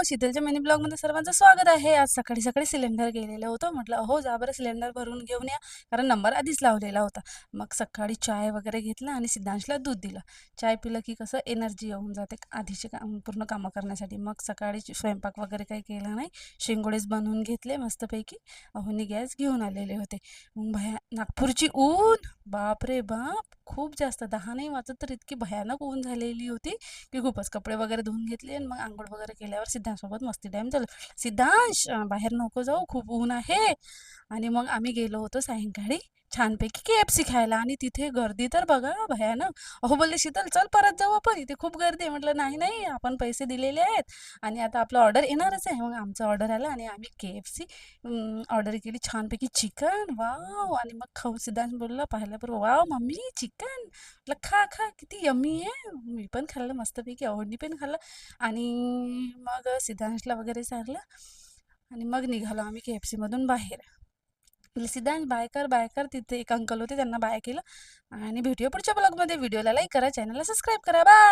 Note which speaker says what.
Speaker 1: शीतलच्या mini ब्लॉगमध्ये सर्वांचं स्वागत आहे. आज सकाळी सकाळी सिलेंडर गेलेलं होतं. म्हटलं हो जा बरं सिलेंडर भरून घेऊन या, कारण नंबर आधीच लावलेला होता. मग सकाळी चाय वगैरे घेतला आणि सिद्धांशला दूध दिलं. चाय पिलं की कसं एनर्जी येऊन जाते आधीचे पूर्ण कामं करण्यासाठी. मग सकाळी स्वयंपाक वगैरे काही केला नाही, शेंगोळेच बनवून घेतले मस्तपैकी. अहोनी गॅस घेऊन आलेले होते. मग नागपूरची ऊन, बाप रे बाप, खूप जास्त 10 नाही वाजत तर इतकी भयानक ऊन झालेली होती की खूपच. कपडे वगैरे धुवून घेतले आणि मग आंघोळ वगैरे केल्यावर सिद्धांशसोबत मस्ती टाईम झालं. सिद्धांश बाहेर नको जाऊ, खूप ऊन आहे. आणि मग आम्ही गेलो होतो सायंकाळी छानपैकी KFC खायला, आणि तिथे गर्दी तर बघा भयानक. अहो बोलले शीतल चल परत जाऊ आपण, इथे खूप गर्दी आहे. म्हटलं नाही नाही, आपण पैसे दिलेले आहेत आणि आता आपलं ऑर्डर येणारच आहे. मग आमचा ऑर्डर आला आणि आम्ही KFC ऑर्डर केली छानपैकी चिकन. वाव. आणि मग खाऊ सिद्धांश बोलला पाहिल्याबरोबर, वाव मम्मी चिकन. म्हटलं खा खा, किती यम्मी आहे. मी पण खाल्लं मस्तपैकी, अवनी पण खाल्लं. आणि मग सिद्धांशला वगैरे सांगलं आणि मग निघालो आम्ही KFC मधून बाहेर. म्हटलं, सिद्धांश बाय कर बाय कर. तिथे एक अंकल होते, त्यांना बाय केलं. आणि भेटूया पुढच्या ब्लॉगमध्ये. व्हिडिओला लाईक करा, चॅनलला सबस्क्राईब करा. बाय.